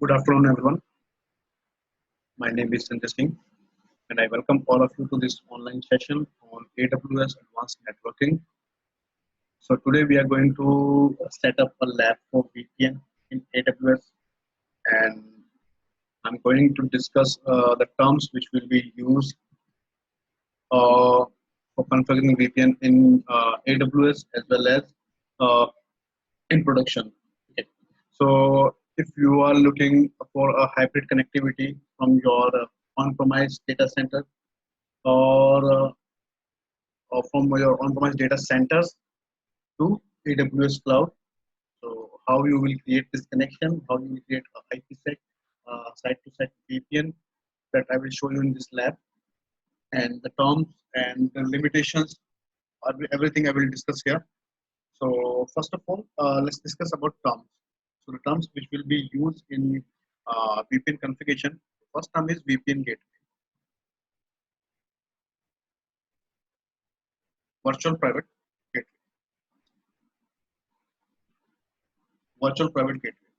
Good afternoon, everyone. My name is Sanjay Singh, and I welcome all of you to this online session on AWS Advanced Networking. So today we are going to set up a lab for VPN in AWS, and I'm going to discuss the terms which will be used for configuring VPN in AWS as well as uh, in production. Okay. So if you are looking for a hybrid connectivity from your on-premise data center or, uh, or from your on-premise data centers to AWS cloud, so how you will create this connection, how you will create a IPsec site-to-site VPN that I will show you in this lab, and the terms and the limitations, everything I will discuss here. So first of all, let's discuss about terms. So the terms which will be used in VPN configuration. First term is VPN gateway, virtual private gateway, virtual private gateway.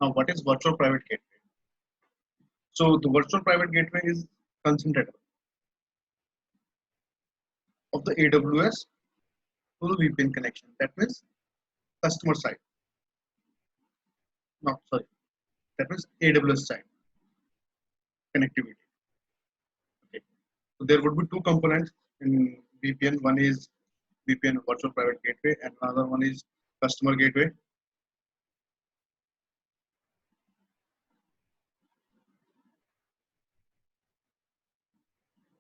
Now, what is virtual private gateway? So the virtual private gateway is concentrated of the AWS to the VPN connection. That means customer side. No, sorry. That means AWS side connectivity. Okay. So there would be two components in VPN. One is VPN virtual private gateway, and another one is customer gateway.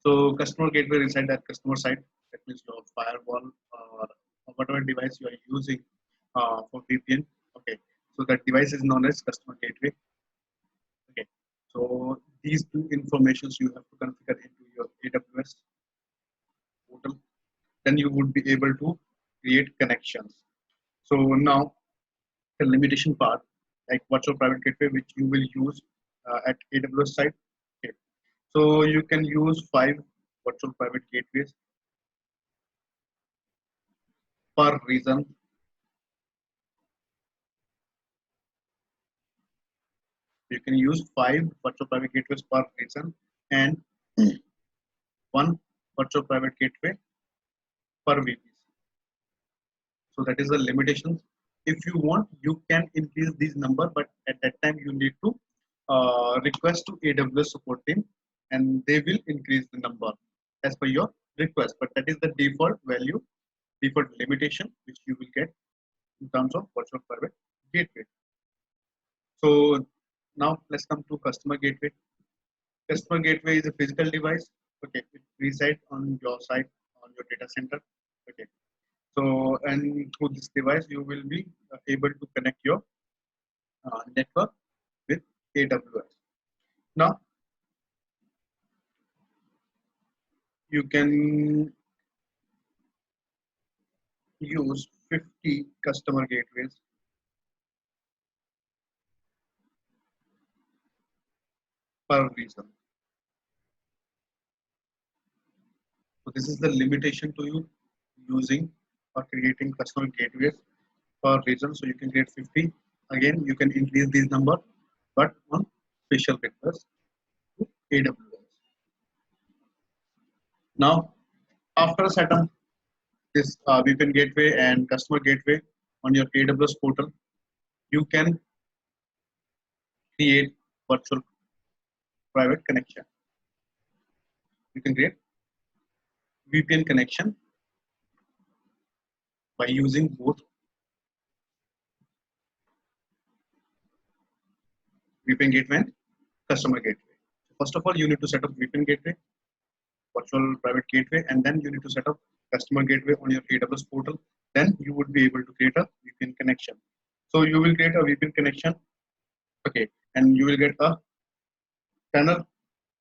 So customer gateway reside at customer side. That means your firewall or whatever device you are using for VPN. Okay. So that device is known as customer gateway. Okay. So these two informations you have to configure into your AWS portal. Then you would be able to create connections. So now the limitation part, like virtual private gateway, which you will use at AWS side. Okay. So you can use 5 virtual private gateways per region. You can use 5 virtual private gateways per region and one virtual private gateway per VPC. So that is the limitation. If you want, you can increase this number, but at that time you need to request to AWS support team, and they will increase the number as per your request. But that is the default value, default limitation which you will get in terms of virtual private gateway. So now let's come to customer gateway. Customer gateway is a physical device. Okay, it resides on your site, on your data center. Okay, so and through this device you will be able to connect your network with AWS. Now you can use 50 customer gateways per region. So this is the limitation to you using or creating customer gateways per region. So you can create 50. Again, you can increase this number, but on special request to AWS. Now, after setting this VPN gateway and customer gateway on your AWS portal, you can create virtual private connection. You can create VPN connection by using both VPN gateway and customer gateway. First of all, you need to set up VPN gateway, virtual private gateway, and then you need to set up customer gateway on your AWS portal. Then you would be able to create a VPN connection. So you will create a VPN connection, okay, and you will get a tunnel.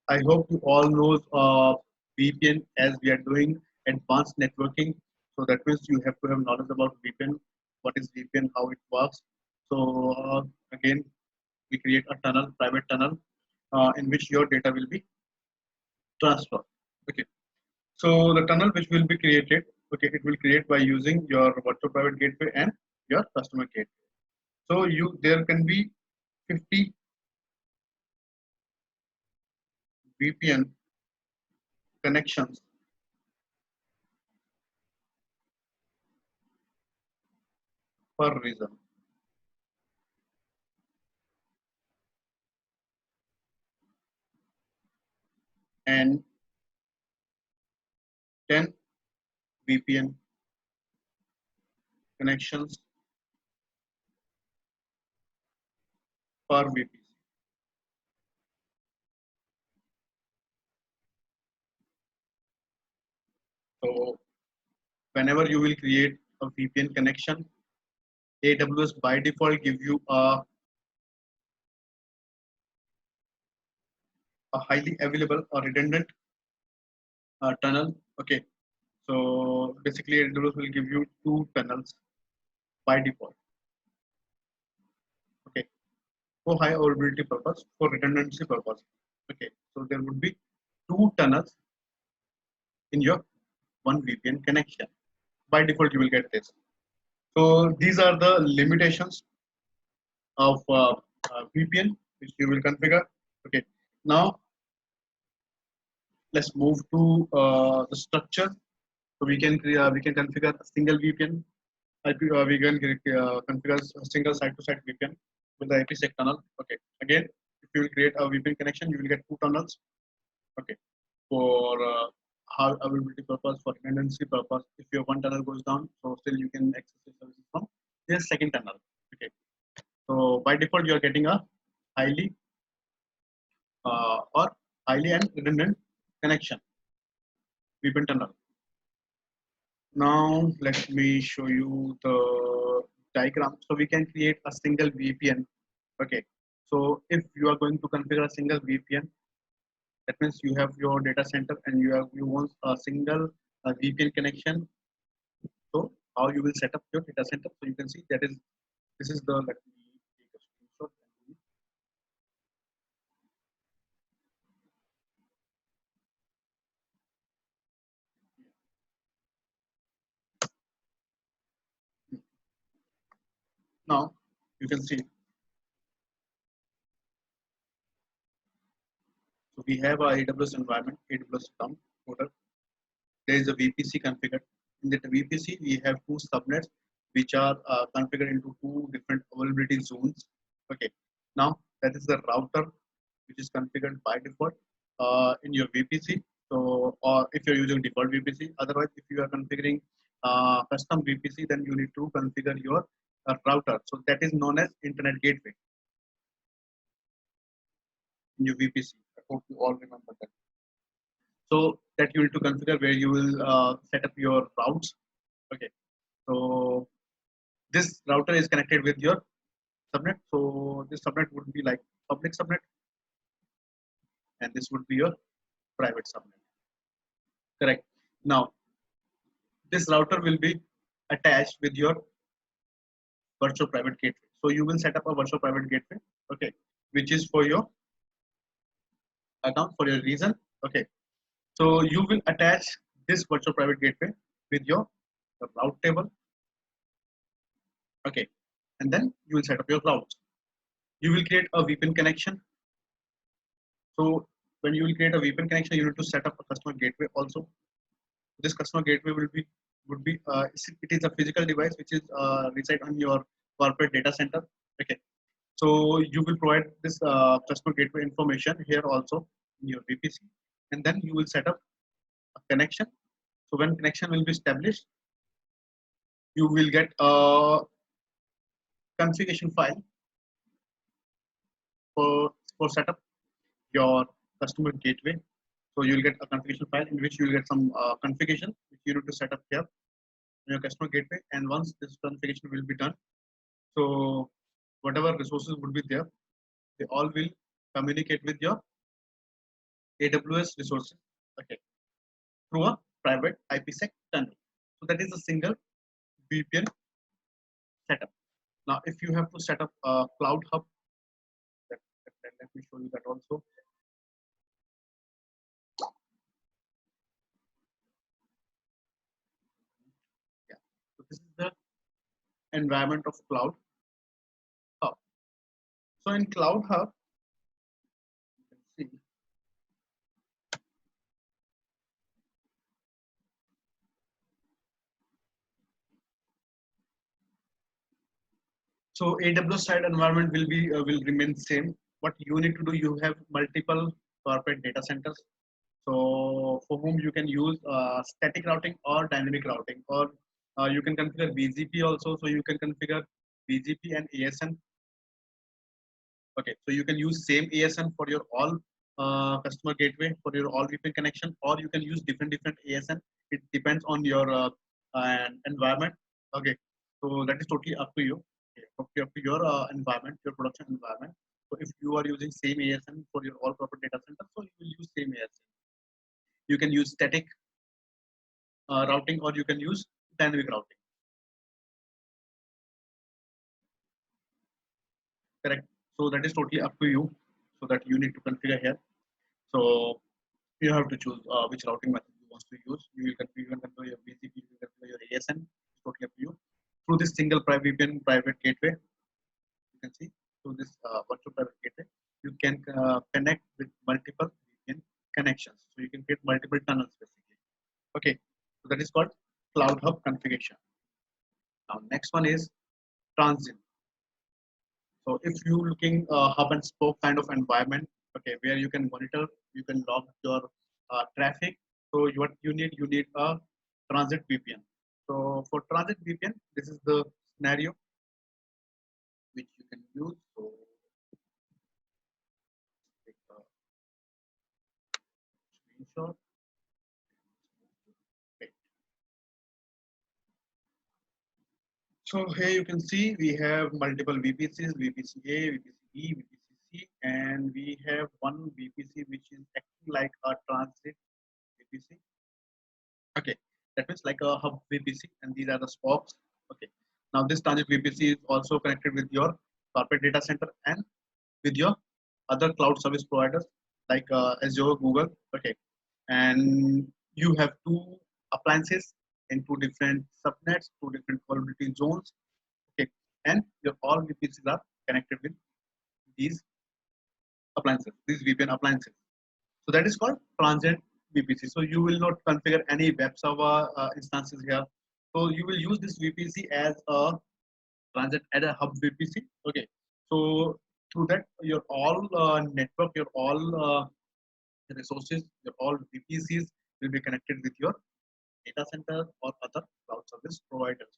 I hope you all know VPN as we are doing advanced networking. So that means you have to have knowledge about VPN, what is VPN, how it works. So again, we create a tunnel, private tunnel, in which your data will be transferred. Okay. So the tunnel which will be created, okay, it will create by using your virtual private gateway and your customer gateway. So there can be 50 VPN connections per region. And 10 VPN connections per VPC. So whenever you will create a VPN connection, AWS by default give you a highly available or redundant tunnel. Okay, so basically AWS will give you two tunnels by default. Okay, for high availability purpose, for redundancy purpose. Okay, so there would be two tunnels in your one VPN connection. By default, you will get this. So these are the limitations of VPN which you will configure. Okay, now let's move to the structure. So we can configure a single VPN. We can configure a single site-to-site VPN with the IPsec tunnel. Okay, again, if you will create a VPN connection, you will get two tunnels. Okay, for high availability purpose, for redundancy purpose. If your one tunnel goes down, so still you can access the services from this second tunnel. Okay, so by default you are getting a highly or highly and redundant connection VPN tunnel. Now let me show you the diagram. So we can create a single VPN. Okay, so if you are going to configure a single VPN, that means you have your data center and you want a single VPN connection. So how you will set up your data center? So you can see that is this is the, let me take a screenshot. Now you can see, so we have our AWS environment, AWS account folder. There is a VPC configured. In that VPC, we have two subnets which are configured into two different availability zones. Okay. Now that is the router which is configured by default in your VPC. So, or if you're using default VPC, otherwise, if you are configuring custom VPC, then you need to configure your router. So that is known as internet gateway in your VPC. I hope you all remember that. So that you need to configure where you will set up your routes. Okay. So this router is connected with your subnet. So this subnet would be like public subnet, and this would be your private subnet. Correct. Now this router will be attached with your virtual private gateway. So you will set up a virtual private gateway, okay, which is for your account, for your reason. Okay. So you will attach this virtual private gateway with your route table. Okay. And then you will set up your routes. You will create a VPN connection. So when you will create a VPN connection, you need to set up a customer gateway also. This customer gateway would be it is a physical device which is reside on your corporate data center. Okay, so you will provide this customer gateway information here also in your VPC, and then you will set up a connection. So when connection will be established, you will get a configuration file for setup your customer gateway. So you will get a configuration file in which you will get some configuration which you need to set up here in your customer gateway. And once this configuration will be done, so whatever resources would be there, they all will communicate with your AWS resources. Okay, through a private IPsec tunnel. So that is a single VPN setup. Now, if you have to set up a cloud hub, let me show you that also. Yeah. So this is the environment of cloud hub. So in cloud hub, you can see So AWS side environment will remain same. What you need to do, you have multiple corporate data centers. So for whom you can use static routing or dynamic routing, or you can configure BGP also. So you can configure BGP and ASN. Okay, so you can use same ASN for your all customer gateway for your all VPN connection, or you can use different ASN. It depends on your environment. Okay, so that is totally up to you. Okay, up to your environment, your production environment. So if you are using same ASN for your all corporate data center, so you will use same ASN. You can use static routing, or you can use dynamic routing. Correct. So that is totally up to you. So that you need to configure here. So you have to choose which routing method you want to use. You can configure your BGP, you can configure your ASN. It's totally up to you. Through this single private VPN private gateway, you can see through this virtual private gateway, you can connect with multiple VPN connections. So you can get multiple tunnels basically. Okay, so that is called Cloud Hub configuration. Now next one is transit. So if you looking hub and spoke kind of environment, okay, where you can monitor, you can log your traffic. So what you need a transit VPN. So for transit VPN, this is the scenario which you can use. So take a screenshot. Okay. So here you can see we have multiple VPCs, VPC-A, VPC-B, VPC-C, and we have one VPC which is acting like a transit VPC. Okay, that means like a hub VPC, and these are the spokes. Okay, now this transit VPC is also connected with your corporate data center and with your other cloud service providers like Azure, Google. Okay, and you have two appliances in two different subnets, two different vulnerability zones. Okay, and your all VPCs are connected with these appliances, these VPN appliances. So that is called transient VPC. So you will not configure any web server instances here. So you will use this VPC as a transit at a hub VPC. Okay. So through that, your all network, your all resources, your all VPCs will be connected with your data center or other cloud service providers.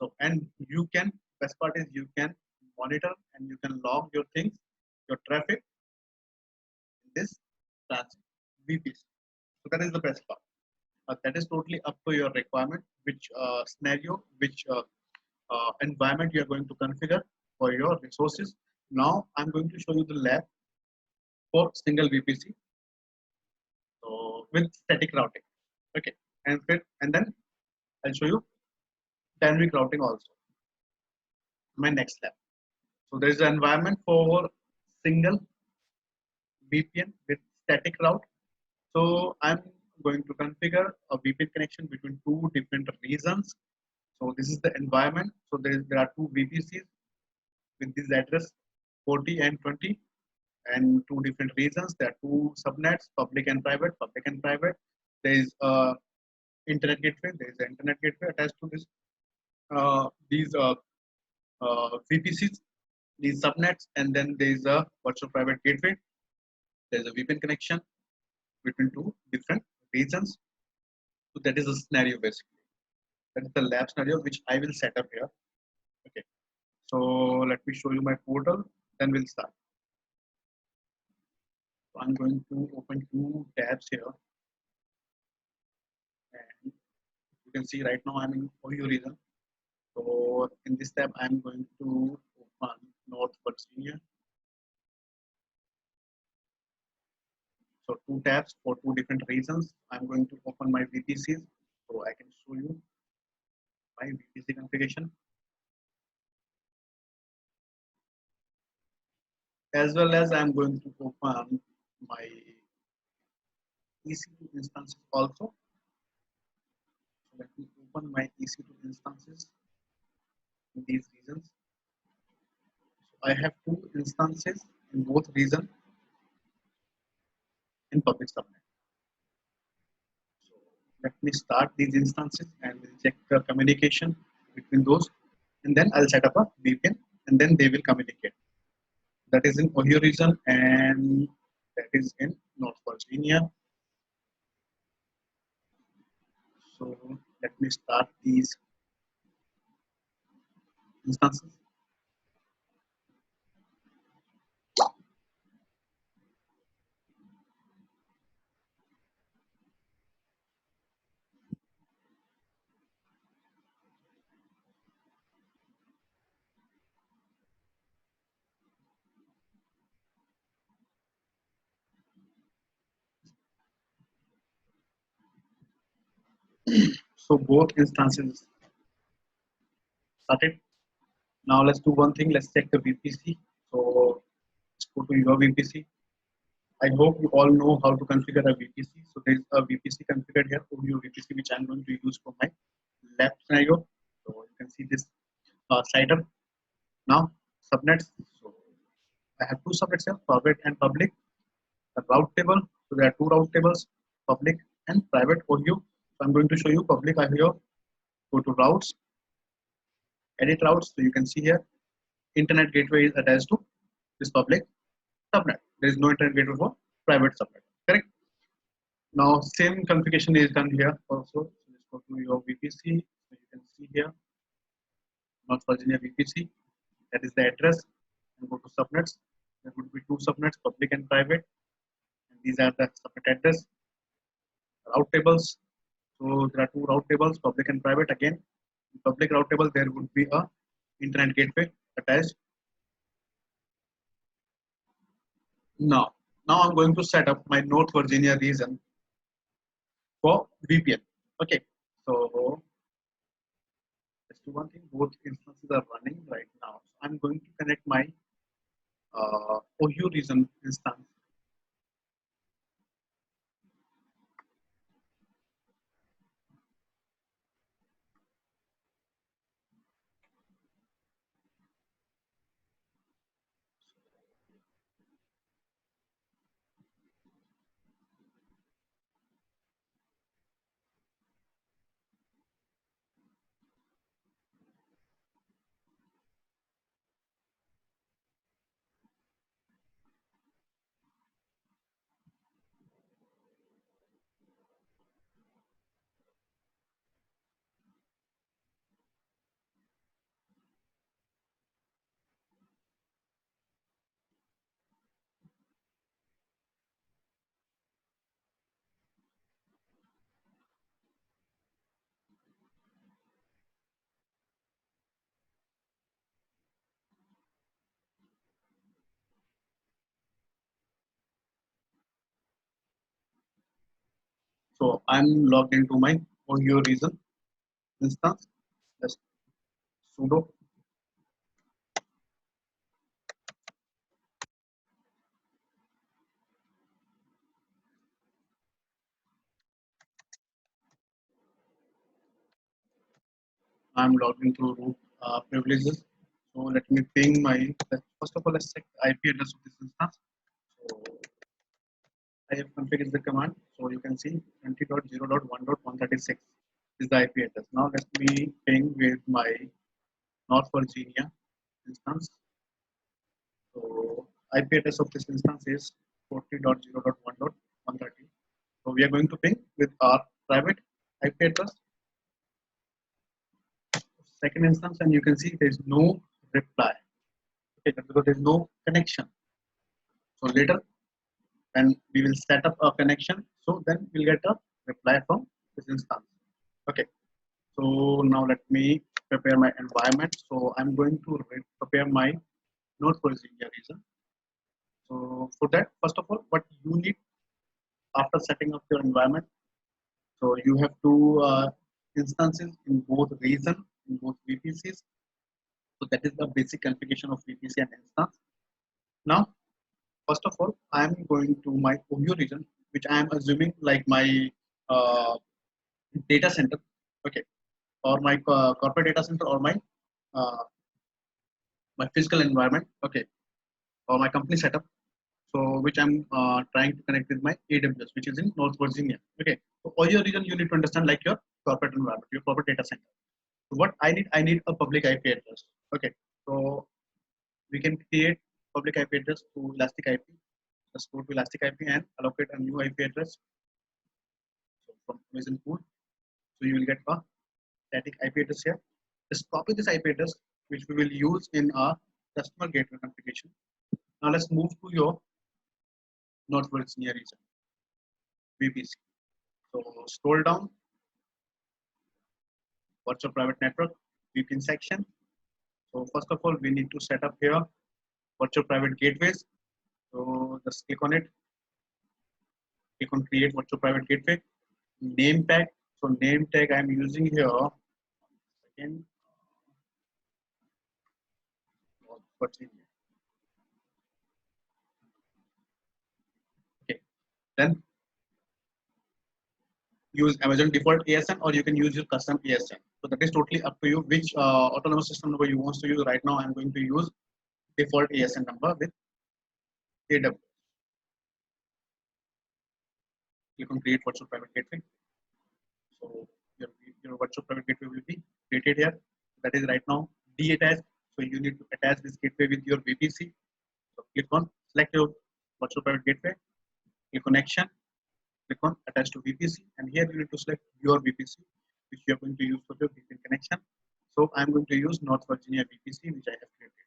So and you can, best part is you can monitor and you can log your things, your traffic in this transit VPC. So that is the best part. That is totally up to your requirement, which scenario, which environment you are going to configure for your resources. Now I'm going to show you the lab for single VPC, so with static routing. Okay, and then I'll show you dynamic routing also. My next lab. So there is an environment for single VPN with static route. So I'm going to configure a VPN connection between two different regions. So this is the environment. So there are two VPCs with this address 40 and 20, and two different regions. There are two subnets, public and private. Public and private. There is a internet gateway. There is an internet gateway attached to this. These VPCs, these subnets, and then there is a virtual private gateway. There is a VPN connection between two different regions. So that is a scenario basically. That is the lab scenario which I will set up here. Okay. So let me show you my portal. Then we'll start. So I'm going to open two tabs here, and you can see right now I'm in Ohio region. So in this tab, I'm going to open North Virginia. So two tabs for two different regions. I'm going to open my VPCs so I can show you my VPC configuration, as well as I'm going to open my EC2 instances also. So let me open my EC2 instances in these regions. So I have two instances in both regions in public subnet. So let me start these instances and we'll check the communication between those, and then I'll set up a VPN and then they will communicate. That is in Ohio region, and that is in North Virginia. So let me start these instances. So both instances started. Now let's do one thing. Let's check the VPC. So let's go to your VPC. I hope you all know how to configure a VPC. So there is a VPC configured here, OVO VPC, which I'm going to use for my lab scenario. So you can see this setup. Now subnets. So I have two subnets here, private and public. The route table. So there are two route tables, public and private OVO. So I'm going to show you public OVO. Go to routes, edit routes. So you can see here, internet gateway is attached to this public subnet. There is no internet gateway for private subnet. Correct. Now same configuration is done here also. So let's go to your VPC. So you can see here North Virginia VPC. That is the address. And go to subnets. There would be two subnets, public and private. And these are the subnet address. Route tables. So there are two route tables, public and private. Again, in public route table there would be a internet gateway attached. Now I'm going to set up my North Virginia region for VPN. Okay, so let's do one thing. Both instances are running right now. So I'm going to connect my Ohio region instance. So I'm logged into my Ohio region instance. Just sudo. I'm logged into root privileges. So let me ping my, first of all, let's check the IP address of this instance. So I have configured the command. So you can see 20.0.1.136 is the IP address. Now let me ping with my North Virginia instance. So IP address of this instance is 40.0.1.130. So we are going to ping with our private IP address. Second instance, and you can see there is no reply. Okay, because there is no connection. So later, when we will set up a connection, so then we'll get a reply from this instance. Okay. So now let me prepare my environment. So I'm going to prepare my North Virginia region. So for that, first of all, what you need after setting up your environment, so you have two instances in both region, in both VPCs. So that is the basic configuration of VPC and instance. Now, first of all, I am going to my Ohio region, which I am assuming like my uh, data center, okay, or my corporate data center, or uh, my physical environment, okay, or my company setup. So which I'm trying to connect with my AWS, which is in North Virginia. Okay, so all your region you need to understand like your corporate environment, your corporate data center. So what I need a public IP address. Okay, so we can create public IP address to Elastic IP. Let's go to Elastic IP and allocate a new IP address. So from provision pool, so you will get a static IP address here. Just copy this IP address, which we will use in our customer gateway configuration. Now let's move to your North Virginia region, VPC. So scroll down, virtual private network, VPN section. So first of all, we need to set up here virtual private gateways. So just click on it. Click on create virtual private gateway. Name tag. So name tag I'm using here. Again, Virginia. Okay. Then use Amazon default ASN, or you can use your custom ASN. So that is totally up to you which autonomous system number you want to use. Right now I'm going to use default ASN number with AWS. Click on create virtual private gateway. So your virtual private gateway will be created here. That is right now de-attached. So you need to attach this gateway with your VPC. So click on select your virtual private gateway. Click on action. Click on attach to VPC, and here you need to select your VPC which you are going to use for your VPN connection. So I'm going to use North Virginia VPC which I have created.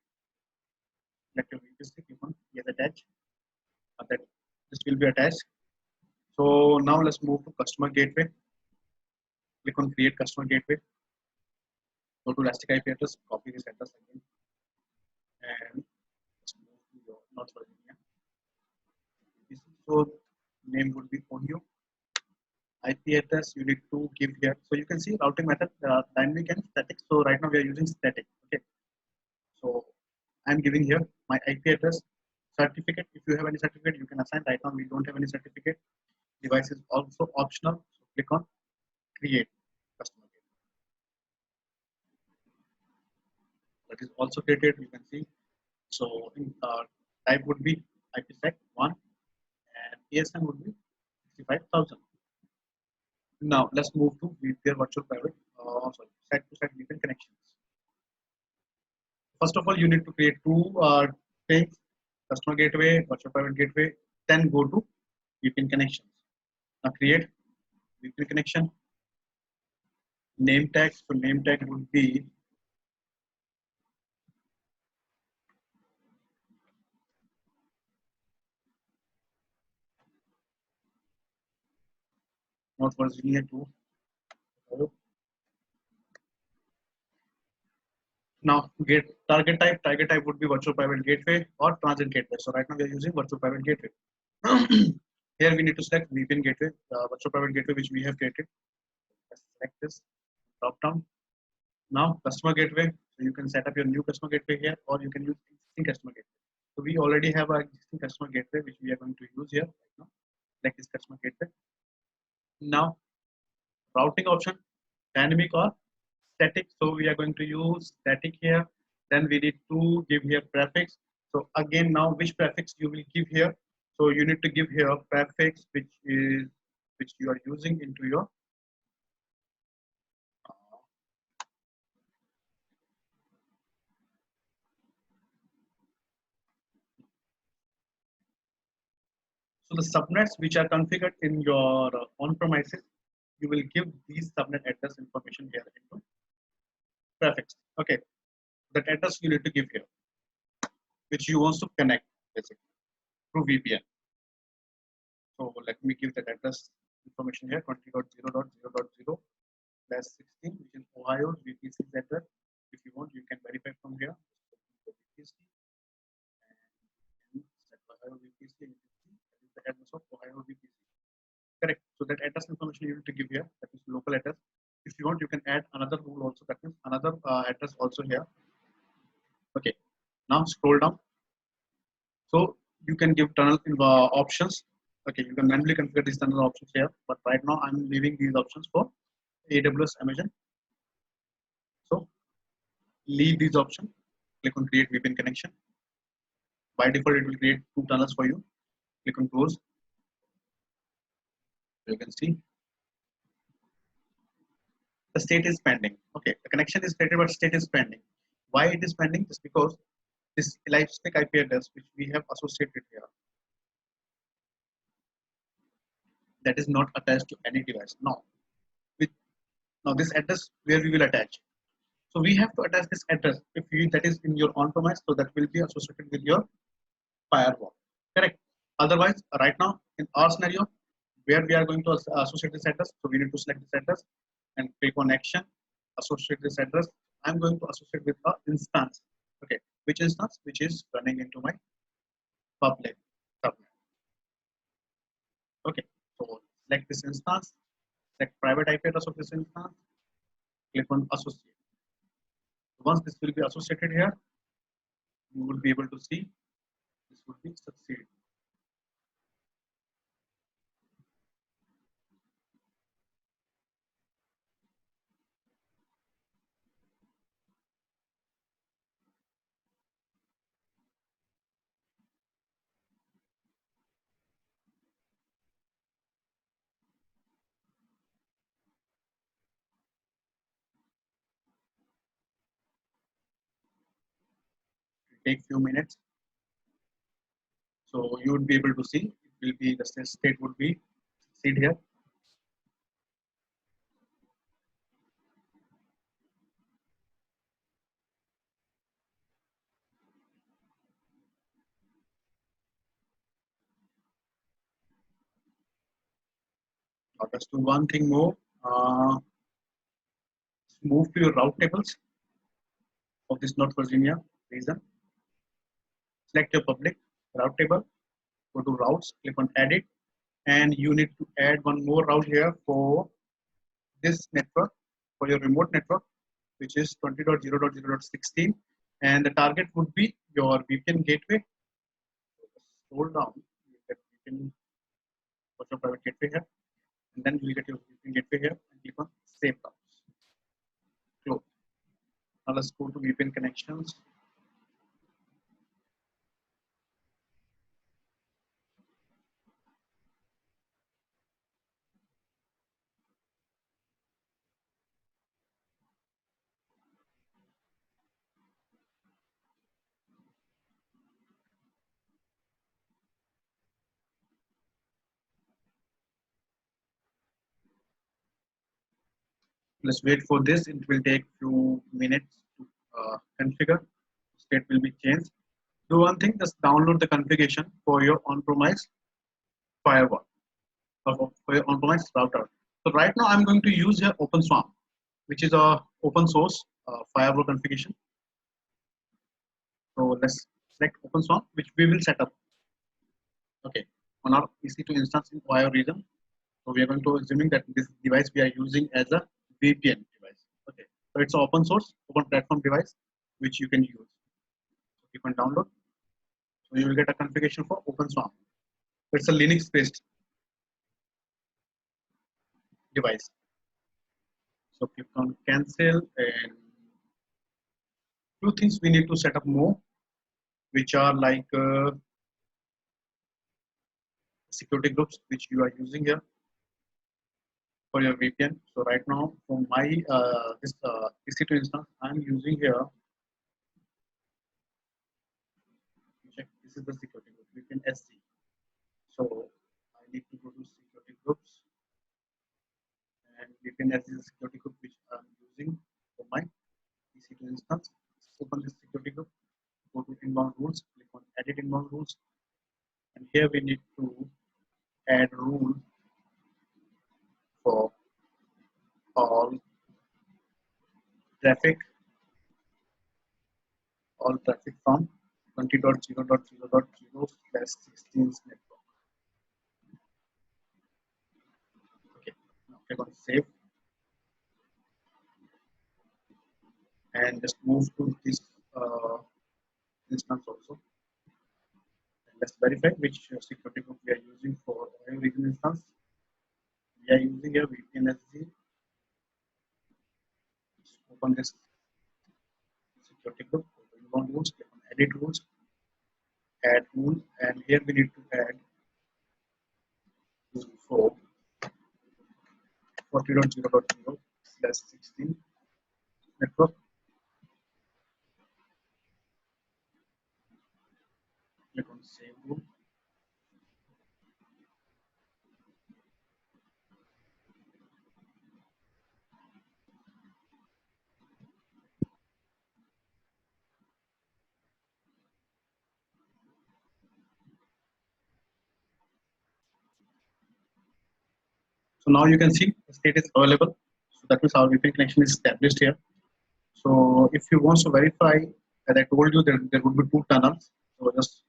Select your VPC. Click on yes attach. That this will be attached. So now let's move to customer gateway. Click on create customer gateway. Go to Elastic IP address, copy this address again, and let's move to your North Virginia. So name would be Ohio. IP address you need to give here. So you can see routing method dynamic and static. So right now we are using static. Okay. So I'm giving here my IP address. Certificate. If you have any certificate, you can assign. Right now we don't have any certificate. Device is also optional. So click on create customer gateway. That is also created. You can see. So in type would be IPsec 1 and ASN would be 65,000. Now let's move to VPN virtual private. Site to site VPN connections. First of all, you need to create two things: customer gateway, virtual private gateway. Then go to VPN connections. Now create VPN connection. Name tag. So name tag would be North Virginia to. Now get target type. Target type would be virtual private gateway or transit gateway. So right now we are using virtual private gateway. Here we need to select VPN gateway, virtual private gateway which we have created. Select this drop down. Now customer gateway. So you can set up your new customer gateway here, or you can use existing customer gateway. So we already have our existing customer gateway which we are going to use here right now. Select this customer gateway. Now routing option, dynamic or static. So we are going to use static here. Then we need to give here prefix. So again, now which prefix you will give here? So you need to give here prefix which you are using into your so the subnets which are configured in your on-premises, you will give these subnet address information here into prefix. Okay, that address you need to give here, which you want to connect basically through VPN. So let me give that address information here: 20.0.0.0 /16, which is Ohio VPC's address. If you want, you can verify from here. VPC and set Ohio VPC. That is the address of Ohio VPC. Correct. So that address information you need to give here. That is local address. If you want, you can add another rule also. That means another address also here. Okay. Now scroll down. So you can give tunnel options. Okay, you can manually configure these tunnel options here. But right now I'm leaving these options for AWS Amazon. So leave these options. Click on create VPN connection. By default, it will create two tunnels for you. Click on close. You can see the state is pending. Okay, the connection is created, but state is pending. Why it is pending? Just because this Elastic IP address which we have associated here, that is not attached to any device. Now this address where we will attach. So we have to attach this address if that is in your on-premise, so that will be associated with your firewall. Correct. Otherwise, right now in our scenario, where we are going to associate this address, so we need to select this address and click on action, associate this address. I'm going to associate with an instance. Okay, which instance? Which is running into my public subnet. Okay, so select this instance, select private IP address of this instance, click on associate. Once this will be associated here, you will be able to see this will be succeed. Take few minutes. So you would be able to see it will be the state would be succeed here. Now let's do one thing more. Move to your route tables of this North Virginia region. Select your public route table. Go to routes. Click on edit, and you need to add one more route here for this network, for your remote network, which is 20.0.0.16, and the target would be your VPN gateway. Scroll down, you get VPN virtual private gateway here, and then you get your VPN gateway here, and click on save routes. Close. Now let's go to VPN connections. Let's wait for this. It will take few minutes to configure. State will be changed. Do one thing, just download the configuration for your on-premise firewall, for your on-premise router. So right now I'm going to use here OpenSwarm, which is a open source firewall configuration. So let's select OpenSwarm, which we will set up. Okay, on our EC2 instance in Ohio region. So we are going to assuming that this device we are using as a VPN device. Okay, so it's an open source, open platform device which you can use. So you can download. So you will get a configuration for OpenSwarm. It's a Linux-based device. So click on cancel, and two things we need to set up more, which are like security groups which you are using here for your VPN. So right now for my this EC2 instance, I'm using here. Check, this is the security group VPN SC. So I need to go to security groups, and VPN SC is a security group which I'm using for my EC2 instance. Open this security group, go to inbound rules, click on edit inbound rules, and here we need to add rule for all traffic from 20.0.0.0/16 network. Okay, now click on save, and just move to this instance also. And let's verify which security group we are using for Ohio region instance. We are using a VPN-SC. Open this security group, inbound rules, click on edit rules, add rule, and here we need to add rule for 40.0.0/16 network. Click on save rule. So now you can see the state is available. So that means our VPN connection is established here. So if you want to verify, as I told you, there would be two tunnels. So just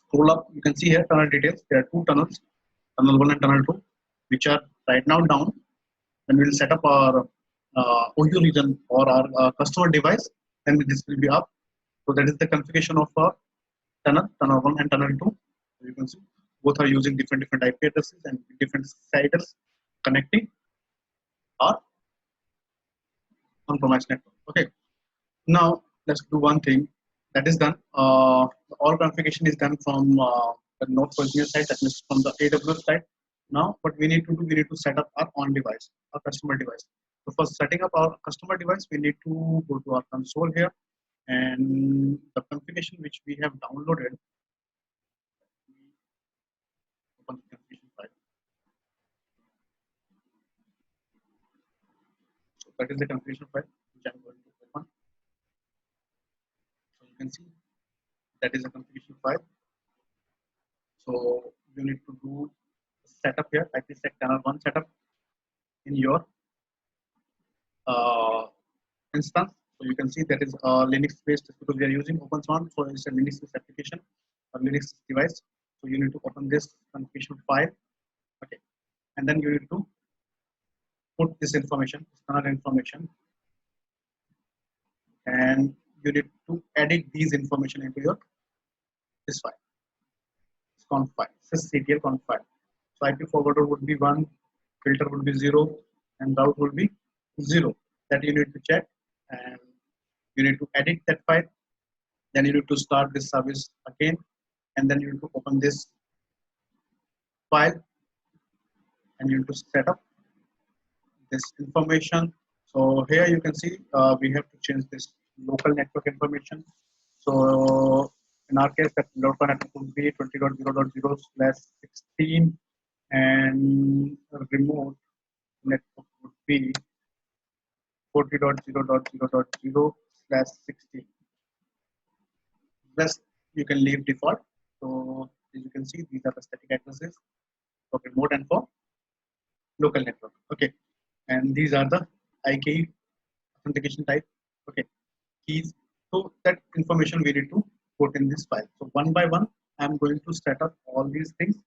scroll up. You can see here tunnel details. There are two tunnels, tunnel 1 and tunnel 2, which are right now down. When we'll set up our OU region or our customer device, then this will be up. So that is the configuration of our tunnel 1 and tunnel 2. So you can see both are using different IP addresses and different CIDRs connecting our on-premise network. Okay. Now let's do one thing that is done. All configuration is done from the Node.js side, that means from the AWS side. Now, what we need to do, we need to set up our on device, our customer device. So for setting up our customer device, we need to go to our console here, and the configuration which we have downloaded, open the configuration file. So that is the configuration file which I'm going to open. So you can see that is a configuration file. So you need to do setup here, like this tunnel 1 setup in your uh, instance. So you can see that is Linux based because we are using OpenSwan, so it's a Linux based application or Linux device. So you need to open this configuration file, okay, and then you need to put this information, standard information, and you need to edit these information into your this file, this conf file, sysctl conf file. So IP forwarder would be 1, filter would be 0, and route would be 0. That you need to check, and you need to edit that file. Then you need to start this service again, and then you need to open this file, and you need to set up this information. So here you can see we have to change this local network information. So in our case, that local network would be 20.0.0/16, and remote network would be 40.0.0.0/16. Rest you can leave default. So as you can see, these are the static addresses for remote and for local network. Okay, and these are the IKE authentication type. Okay, keys. So that information we need to put in this file. So one by one, I'm going to set up all these things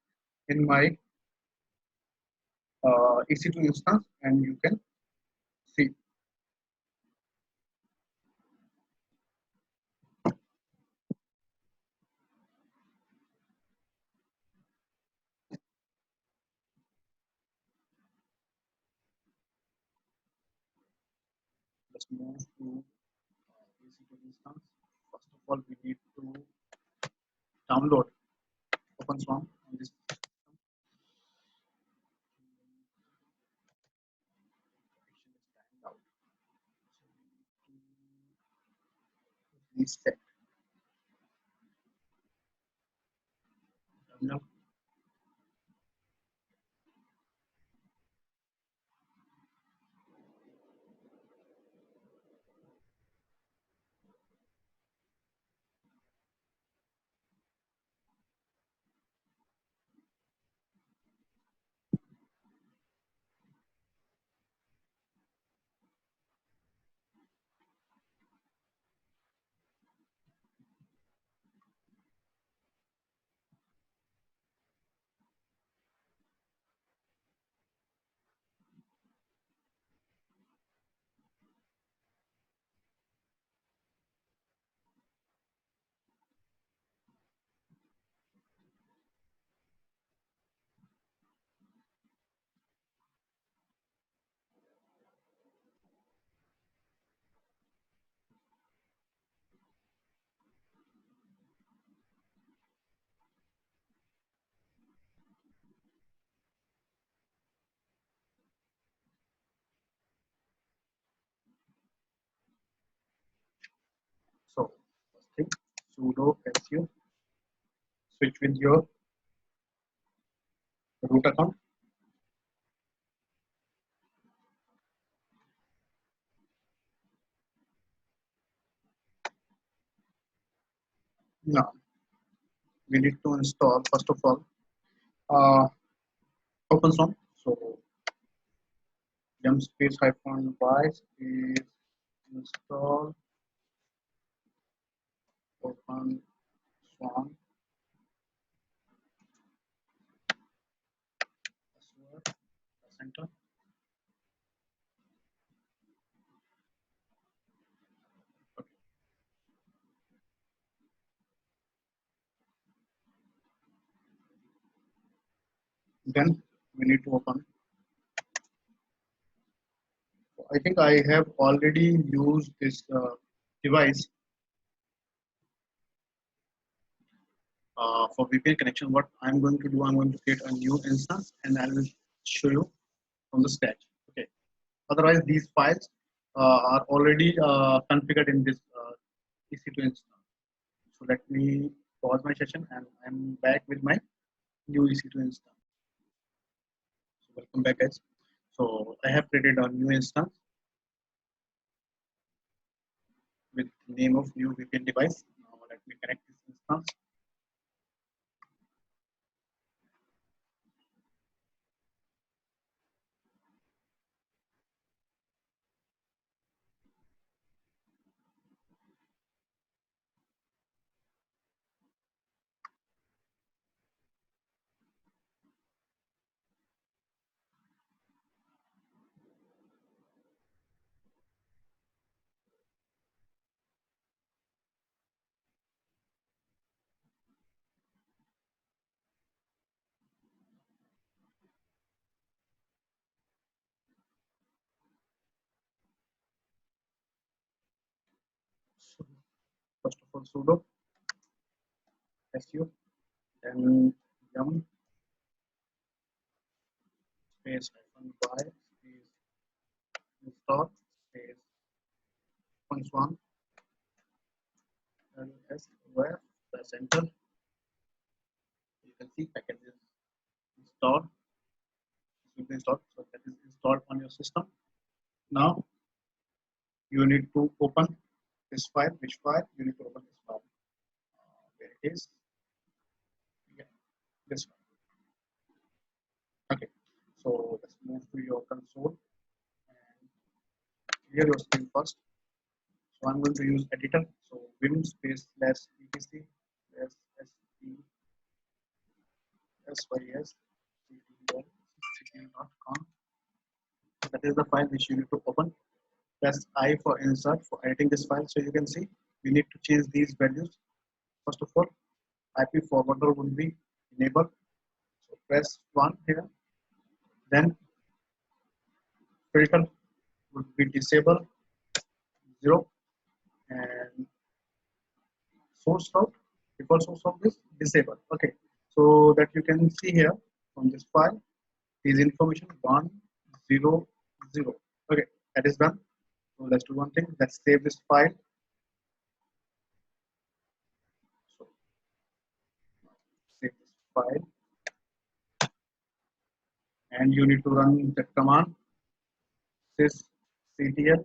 in my EC2 instance, and you can see. Let's move to EC2 instance. First of all, we need to download OpenSwarm on this system. Reset. Terminal. So first thing, sudo su switch with your root account. Now we need to install first of all OpenSwarm. So yum space hyphen y space install OpenSwarm password, enter. Okay. Then we need to open. I think I have already used this device for VPN connection. What I'm going to do, I'm going to create a new instance and I will show you from the scratch. Okay. Otherwise, these files are already configured in this EC2 instance. So let me pause my session and I'm back with my new EC2 instance. So welcome back, guys. So I have created a new instance with name of new VPN device. Now let me connect this instance. So first of all, sudo su, then yum space hyphen y space install space OpenSwarm ls where press enter. You can see package is installed. This will be installed. So that is installed on your system. Now you need to open this file. Which file? You need to open this file. Where it is? Yeah, this one. Okay. So let's move to your console and clear your screen first. So I'm going to use editor. So vim space slash etc slash sys.com. That is the file which you need to open. Press I for insert for editing this file. So you can see we need to change these values. First of all, IP forwarder will be enabled. So press 1 here. Then filter would be disabled 0 and source route, default source route is disabled. Okay, so that you can see here from this file is information 100. Okay, that is done. So let's do one thing. Let's save this file. So save this file, and you need to run the command sysctl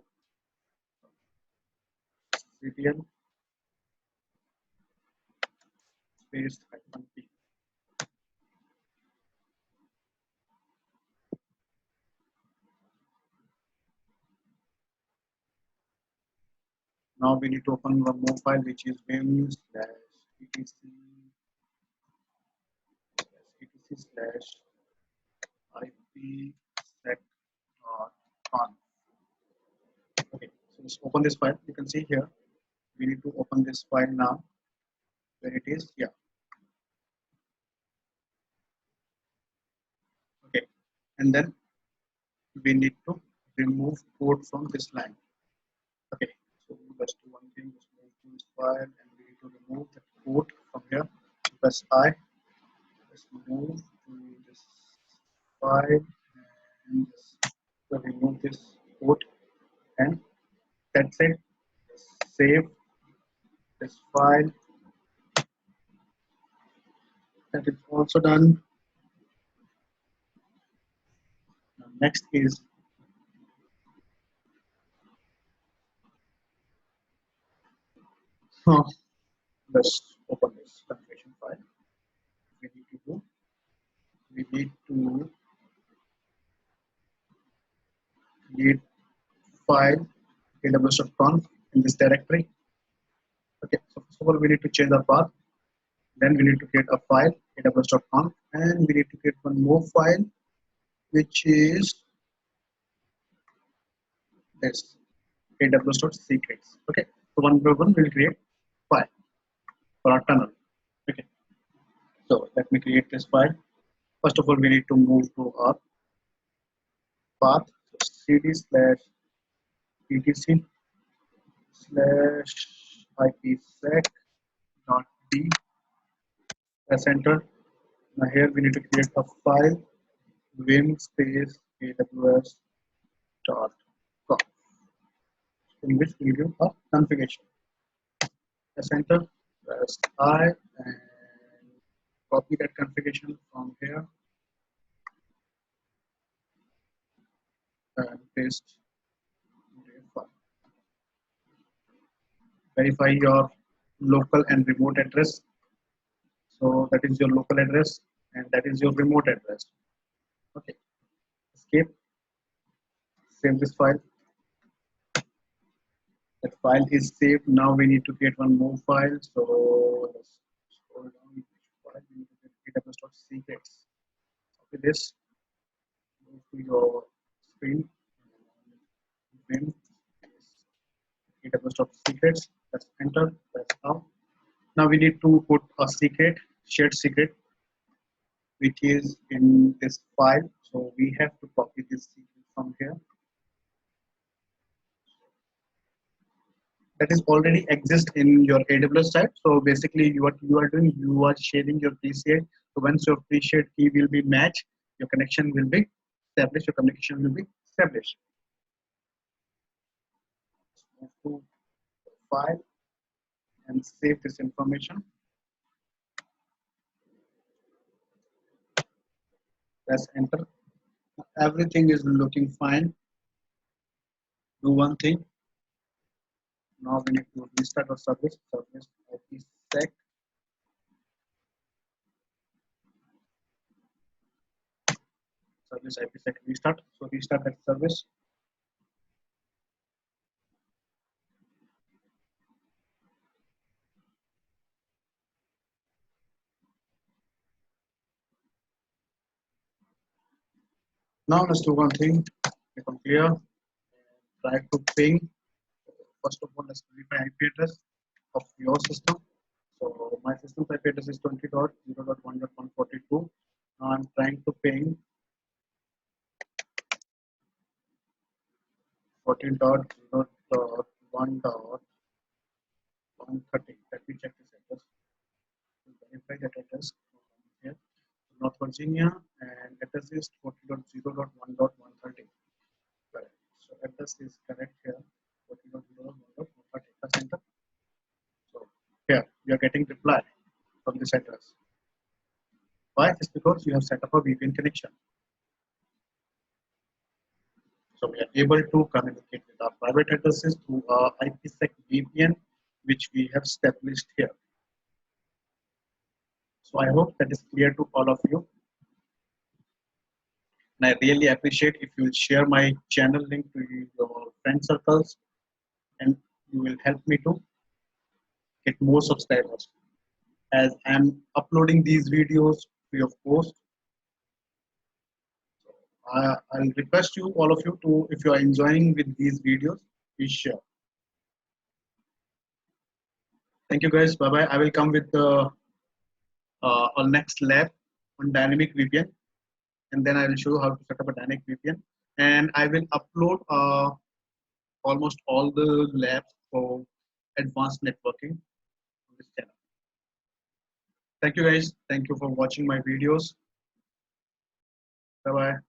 space -p. Now we need to open one more file which is vim slash etc slash ipsec.conf. Okay, so let's open this file. You can see here we need to open this file now. Where it is? Yeah. Okay, and then we need to remove code from this line. Okay, so let's do one thing. Let's move to this file and we need to remove the code from here. Press I. Let's move to this file and just remove this code, and that's it. Save this file That is also done. Next is oh, let's open this configuration file. We need to do. We need to create file aws.conf in this directory. Okay, so first of all, we need to change the path. Then we need to create a file aws.conf, and we need to create one more file, which is this aws.secrets. Okay, so one by one we'll create file for our tunnel. Okay, so let me create this file. First of all, we need to move to our path. So cd slash etc slash ipsec dot d. Press enter. Now here we need to create a file vim space aws dot com, in which we give a configuration. Press enter. Press I and copy that configuration from here and paste the file. Verify your local and remote address. So that is your local address and that is your remote address. Okay. Escape. Save this file. That file is saved. Now we need to create one more file. So let's scroll down. File. We need to create aws.secrets. Copy this. Go to your screen. Vim aws.secrets. Press enter. Press now. Now we need to put a secret, shared secret, which is in this file. So we have to copy this secret from here. That is already exist in your AWS site. So basically, what you are doing, you are sharing your pre-shared. So once your pre-shared key will be matched, your connection will be established. Your communication will be established. Move to file and save this information. Press enter. Everything is looking fine. Do one thing. Now we need to restart our service. Service IPsec. Service IPsec restart. So restart that service. Now let's do one thing. Become clear. Try to ping. First of all, let's verify IP address of your system. So my system's IP address is 20.0.1.142. Now I'm trying to ping 14.0.1.130. Let me check this address. Verify that address here. North Virginia, and address is 40.0.1.130. Correct. So address is correct here. 40.0.1.130. Press enter. So here we are getting reply from this address. Why? It's because you have set up a VPN connection. So we are able to communicate with our private addresses through our IPsec VPN, which we have established here. So I hope that is clear to all of you. And I really appreciate if you will share my channel link to your friend circles, and you will help me to get more subscribers. As I'm uploading these videos free of cost, I'll request you, all of you, to, if you are enjoying with these videos, please share. Thank you guys. Bye bye. I will come with the our next lab on dynamic VPN, and then I will show you how to set up a dynamic VPN. And I will upload almost all the labs for advanced networking on this channel. Thank you guys. Thank you for watching my videos. Bye bye.